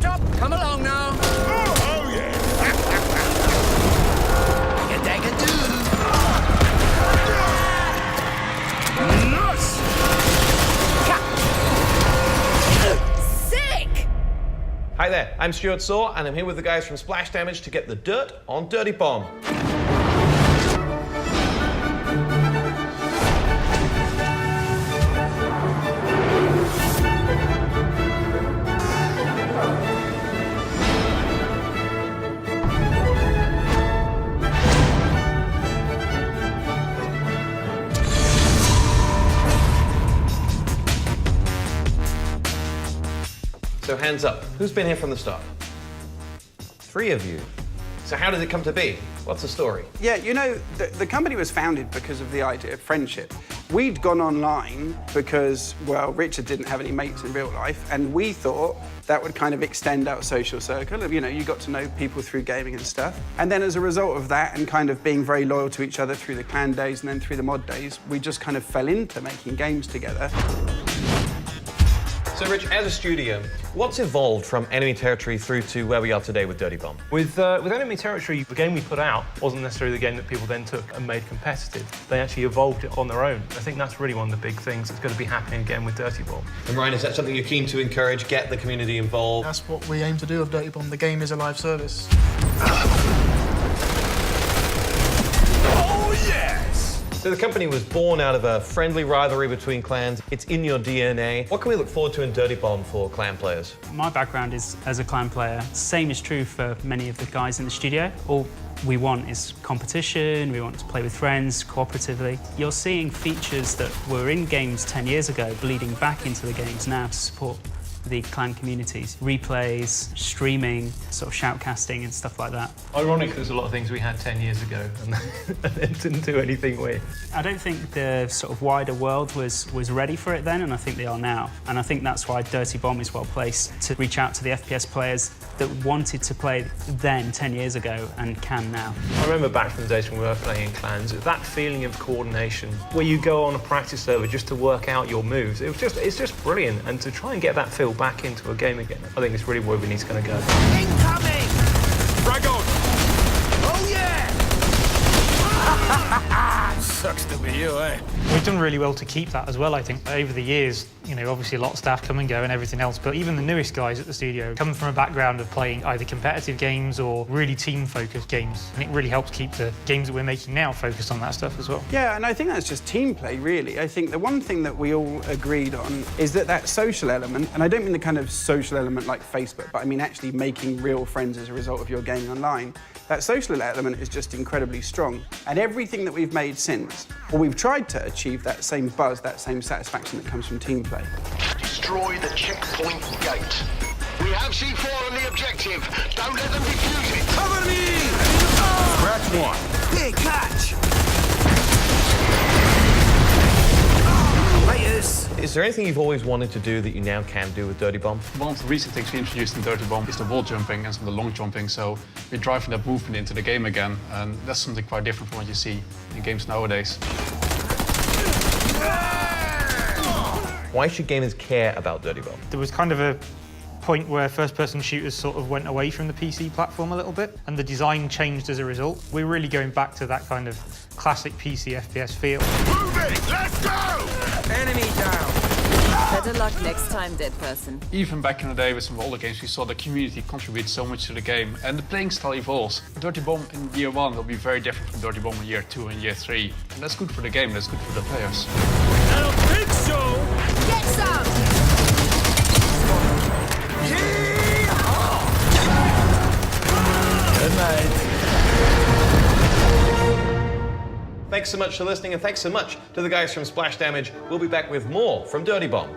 Top, come along now. Oh yeah. You take a do. Nice. Sick! Hi there, I'm Stuart Saw, and I'm here with the guys from Splash Damage to get the dirt on Dirty Bomb. So hands up, who's been here from the start? 3 of you. So how did it come to be? What's the story? Yeah, you know, the company was founded because of the idea of friendship. We'd gone online because, well, Richard didn't have any mates in real life, and we thought that would kind of extend our social circle. You know, you got to know people through gaming and stuff. And then as a result of that and kind of being very loyal to each other through the clan days and then through the mod days, we just kind of fell into making games together. So Rich, as a studio, what's evolved from Enemy Territory through to where we are today with Dirty Bomb? With Enemy Territory, the game we put out wasn't necessarily the game that people then took and made competitive. They actually evolved it on their own. I think that's really one of the big things that's going to be happening again with Dirty Bomb. And Ryan, is that something you're keen to encourage, get the community involved? That's what we aim to do with Dirty Bomb. The game is a live service. Oh yes. So the company was born out of a friendly rivalry between clans. It's in your DNA. What can we look forward to in Dirty Bomb for clan players? My background is as a clan player. Same is true for many of the guys in the studio. All we want is competition, we want to play with friends, cooperatively. You're seeing features that were in games 10 years ago bleeding back into the games now to support the clan communities. Replays, streaming, sort of shoutcasting and stuff like that. Ironically, there's a lot of things we had 10 years ago and then didn't do anything with. I don't think the sort of wider world was ready for it then, and I think they are now. And I think that's why Dirty Bomb is well placed to reach out to the FPS players that wanted to play then 10 years ago and can now. I remember back from the days when we were playing in clans, that feeling of coordination, where you go on a practice server just to work out your moves, it's just brilliant. And to try and get that feel back into a game again, I think it's really where we need to kind of go. Incoming! Drag on. Oh yeah! Sucks to be you, eh? We've done really well to keep that as well, I think. Over the years, you know, obviously a lot of staff come and go and everything else, but even the newest guys at the studio come from a background of playing either competitive games or really team-focused games. And it really helps keep the games that we're making now focused on that stuff as well. Yeah, and I think that's just team play, really. I think the one thing that we all agreed on is that social element, and I don't mean the kind of social element like Facebook, but I mean actually making real friends as a result of your gaming online. That social element is just incredibly strong. And everything that we've made since, or we've tried to achieve that same buzz, that same satisfaction that comes from team play. Destroy the checkpoint gate. We have C4 on the objective. Don't let them defuse it. Cover me. Crack one. Big catch! Laters! Is there anything you've always wanted to do that you now can do with Dirty Bomb? One of the recent things we introduced in Dirty Bomb is the wall jumping and some of the long jumping, so we're driving that movement into the game again, and that's something quite different from what you see in games nowadays. Why should gamers care about Dirty Bomb? There was kind of a point where first-person shooters sort of went away from the PC platform a little bit, and the design changed as a result. We're really going back to that kind of classic PC FPS feel. Move it. Let's go. Enemy down! Better luck next time, dead person. Even back in the day with some older games, we saw the community contribute so much to the game, and the playing style evolves. Dirty Bomb in year 1 will be very different from Dirty Bomb in year 2 and year 3, and that's good for the game, that's good for the players. I don't think so. Get some! Good night. Thanks so much for listening, and thanks so much to the guys from Splash Damage. We'll be back with more from Dirty Bomb.